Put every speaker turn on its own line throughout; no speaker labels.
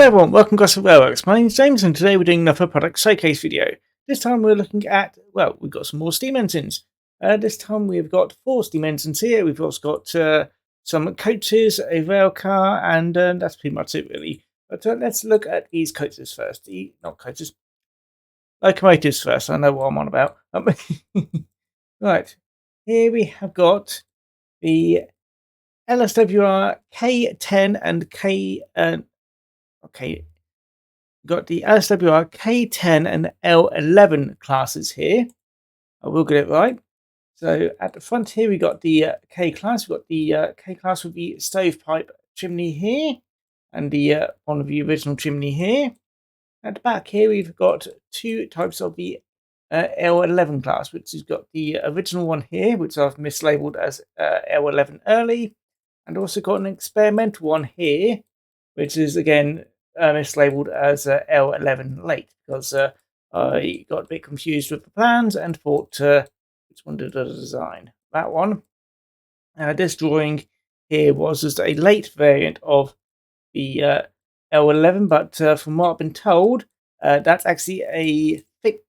Hello everyone, welcome to Gosport Railworks. My name is James and today we're doing another product showcase video. This time we're looking at, well, we've got some more steam engines. This time we've got 4 steam engines here. We've also got some coaches, a rail car, and that's pretty much it really. But let's look at these coaches first. Not coaches, locomotives first. I know what I'm on about. Right, here we have got the LSWR K10 and got the LSWR K10 and L11 classes here. I will get it right. So at the front here, we got the K class. We've got the K class with the stovepipe chimney here, and the one of the original chimney here. At the back here, we've got 2 types of the L11 class, which has got the original one here, which I've mislabeled as L11 early, and also got an experimental one here, which is again mislabeled as L11 late, because I got a bit confused with the plans and thought which one did I design? That one. This drawing here was just a late variant of the L11, but from what I've been told, that's actually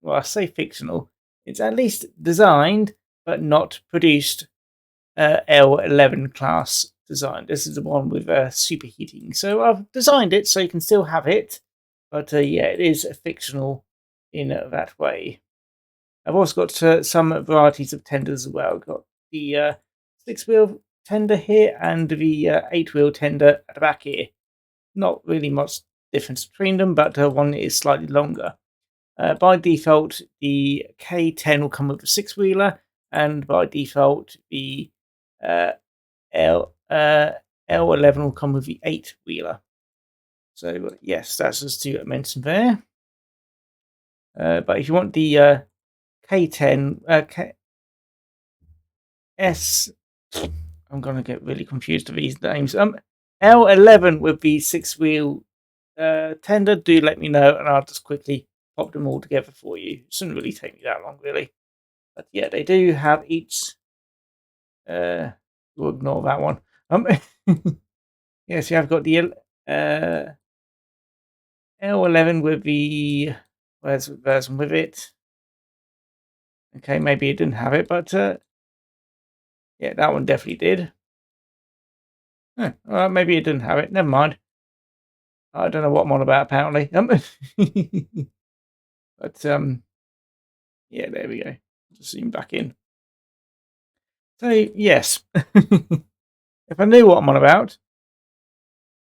well, I say fictional. It's at least designed but not produced L11 class design. This is the one with superheating. So I've designed it so you can still have it, but yeah, it is fictional in that way. I've also got some varieties of tenders as well. I've got the 6-wheel tender here and the 8-wheel tender at the back here. Not really much difference between them, but one is slightly longer. By default, the K10 will come with a 6-wheeler, and by default, the L11 will come with the 8-wheeler. So yes, that's just to mention there. But if you want the K10, I'm going to get really confused with these names. L11 with the 6-wheel tender, do let me know, and I'll just quickly pop them all together for you. It shouldn't really take me that long, really. But yeah, they do have each. We'll ignore that one. Yes, you have got the L11 with the. Where's the version with it? Okay, maybe it didn't have it, but yeah, that one definitely did. Maybe it didn't have it. Never mind. I don't know what I'm on about, apparently. But yeah, there we go. Just zoom back in. So yes, if I knew what I'm on about.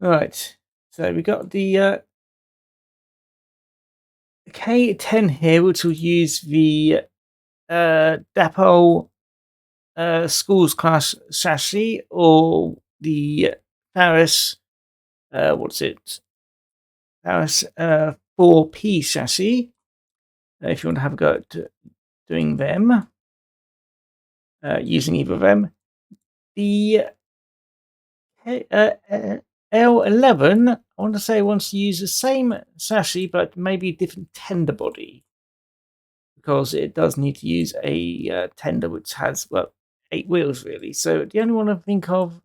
Right. So we got the K10 here, which will use the Dapol schools class chassis, or the Paris what's it? Paris 4P chassis. If you want to have a go at doing them, using either of them. The L11, I want to say, wants to use the same chassis, but maybe a different tender body, because it does need to use a tender which has, well, 8 wheels really. So the only one I think of,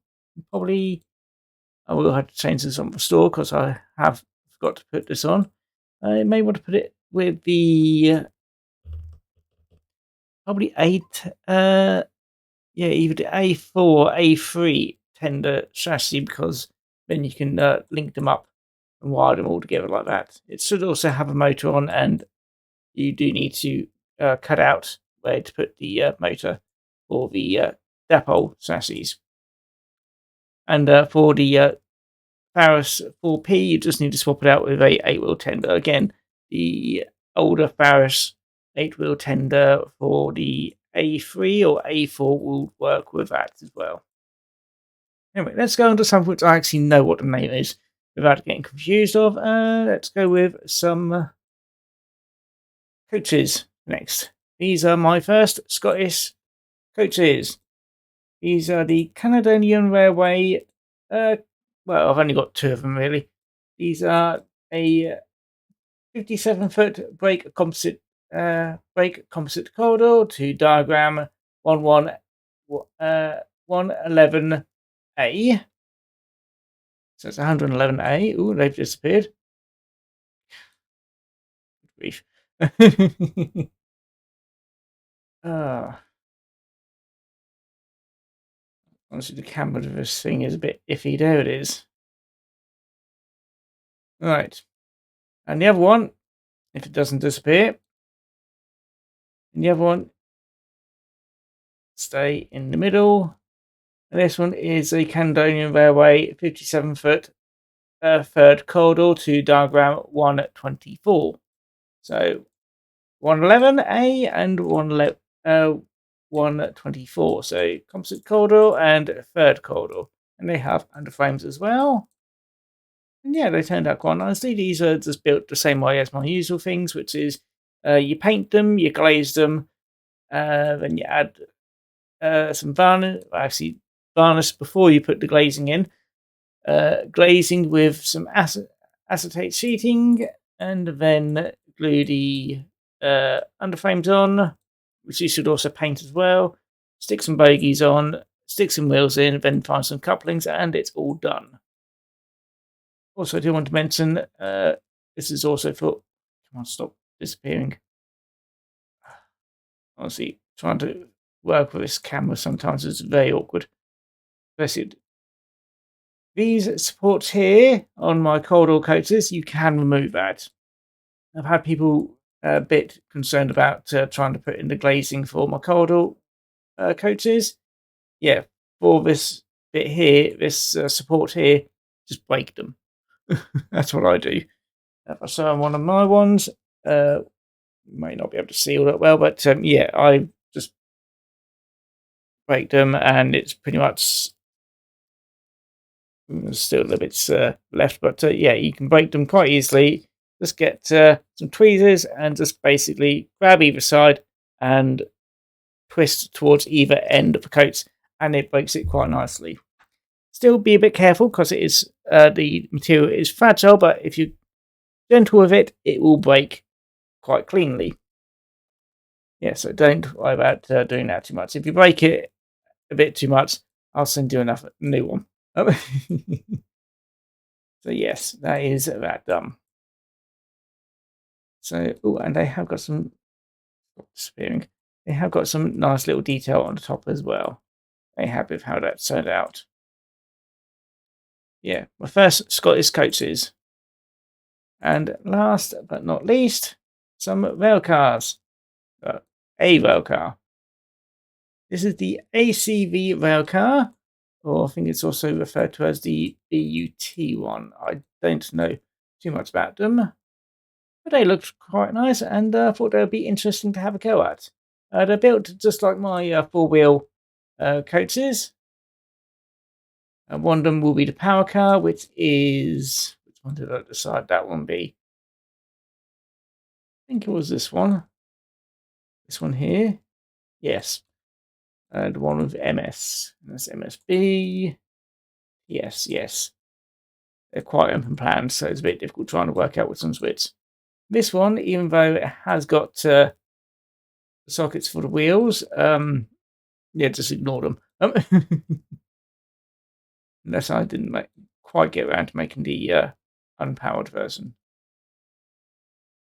probably, I will have to change this on the store because I have forgot to put this on. I may want to put it with the probably 8, yeah, either the A4 or A3 tender chassis, because then you can link them up and wire them all together like that. It should also have a motor on, and you do need to cut out where to put the motor for the Dapol chassis. And for the Paris 4P, you just need to swap it out with a 8-wheel tender. Again, the older Paris 8-wheel tender for the A3 or A4 will work with that as well. Anyway, let's go on to something which I actually know what the name is without getting confused of. Let's go with some coaches next. These are my first Scottish coaches. These are the Caledonian Railway. Well, I've only got 2 of them really. These are a 57-foot brake composite corridor to diagram 111A. So it's 111A. Ooh, they've disappeared. Grief. Honestly, the camera of this thing is a bit iffy. There it is. Right. And the other one, if it doesn't disappear, and the other one, stay in the middle. And this one is a Caledonian Railway 57-foot third corridor to diagram 124. So 111A and 124. So composite corridor and third corridor. And they have underframes as well. And yeah, they turned out quite nicely. These are just built the same way as my usual things, which is you paint them, you glaze them, then you add some varnish. Actually, varnish before you put the glazing in. Glazing with some acetate sheeting, and then glue the underframes on, which you should also paint as well. Stick some bogies on, stick some wheels in, then find some couplings, and it's all done. Also, I do want to mention this is also for. Come on, stop disappearing. Honestly, trying to work with this camera sometimes is very awkward. Especially these supports here on my corridor coaches, you can remove that. I've had people a bit concerned about trying to put in the glazing for my corridor coaches. Yeah, for this bit here, this support here, just break them. That's what I do. If I saw one of my ones, may not be able to see all that well, but yeah, I just break them, and it's pretty much still a little bit left, but yeah, you can break them quite easily. Just get some tweezers and just basically grab either side and twist towards either end of the coats, and it breaks it quite nicely. Still be a bit careful because it is the material is fragile, but if you're gentle with it, it will break quite cleanly. Yeah, so don't worry about doing that too much. If you break it a bit too much, I'll send you a new one. So yes, that is that done. So, oh, and they have got some disappearing. They have got some nice little detail on the top as well. Very happy with how that turned out. Yeah, my first Scottish coaches. And last but not least, some railcars. A railcar. This is the ACV Railcar, or I think it's also referred to as the BUT one. I don't know too much about them, but they looked quite nice, and I thought they would be interesting to have a go at. They're built just like my four-wheel coaches. One of them will be the power car, which is... Which one did I decide that one be? I think it was this one. This one here. Yes. The one with MS. That's MSB. Yes, yes. They're quite open planned, so it's a bit difficult trying to work out with some splits. This one, even though it has got sockets for the wheels, yeah, just ignore them. Unless I didn't quite get around to making the unpowered version.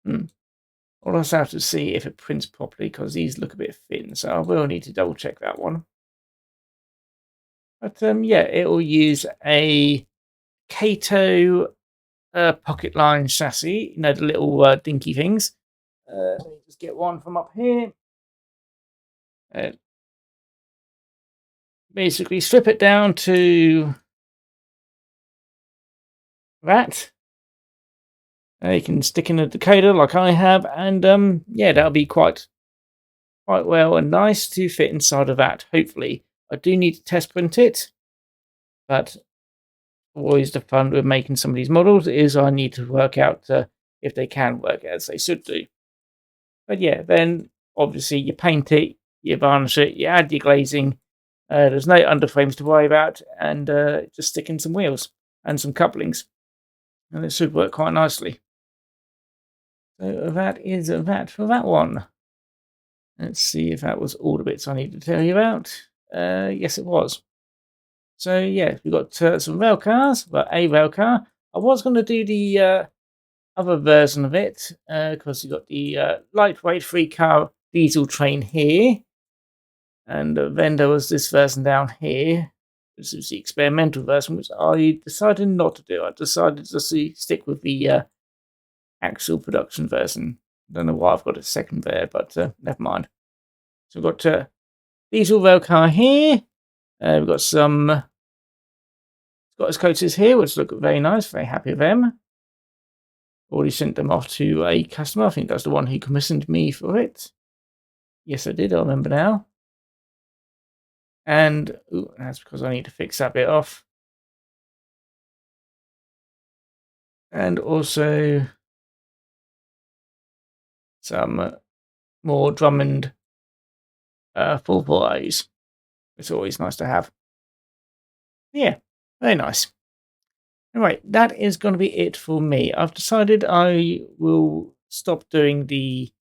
I'll also have to see if it prints properly, because these look a bit thin, so I will need to double check that one. But yeah, it will use a Kato pocket line chassis, you know, the little dinky things. Let me just get one from up here. Basically strip it down to that. You can stick in a decoder like I have, and yeah, that'll be quite well and nice to fit inside of that, hopefully. I do need to test print it, but always the fun with making some of these models is I need to work out if they can work as they should do. But yeah, then obviously you paint it, you varnish it, you add your glazing. There's no underframes to worry about, and just stick in some wheels and some couplings, and it should work quite nicely. So that is that for that one. Let's see if that was all the bits I need to tell you about. Yes, it was. So yeah, we've got some rail cars. Well, a rail car. I was going to do the other version of it because you've got the lightweight 3-car diesel train here, and then there was this version down here. This is the experimental version, which I decided not to do. I decided to stick with the actual production version. I don't know why I've got a second there, but never mind. So we've got diesel rail car here. We've got some Scottish coaches here, which look very nice. Very happy with them. Already sent them off to a customer. I think that's the one who commissioned me for it. Yes, I did. I remember now. And that's because I need to fix that bit off. And also some more Drummond 440s. It's always nice to have. Yeah, very nice. Alright, that is going to be it for me. I've decided I will stop doing the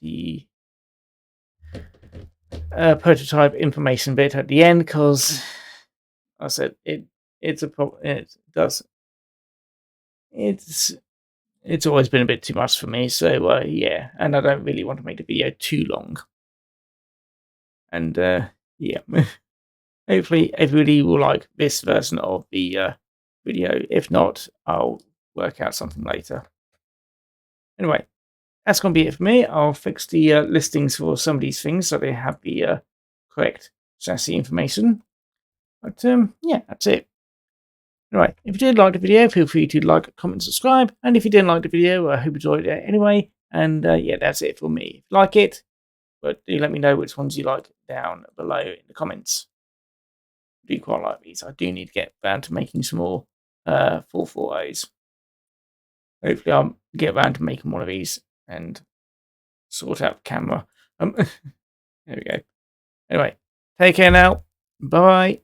the prototype information bit at the end, because I said it's a problem. It's always been a bit too much for me. So yeah, and I don't really want to make the video too long. And yeah, hopefully everybody will like this version of the video. If not, I'll work out something later. Anyway, that's going to be it for me. I'll fix the listings for some of these things so they have the correct chassis information. But yeah, that's it. Alright, if you did like the video, feel free to like, comment, subscribe. And if you didn't like the video, I hope you enjoyed it anyway. And yeah, that's it for me. If you like it, but do let me know which ones you like down below in the comments. I do quite like these. I do need to get round to making some more 440s. Hopefully I'll get round to making one of these and sort out the camera. There we go. Anyway, take care now. Bye.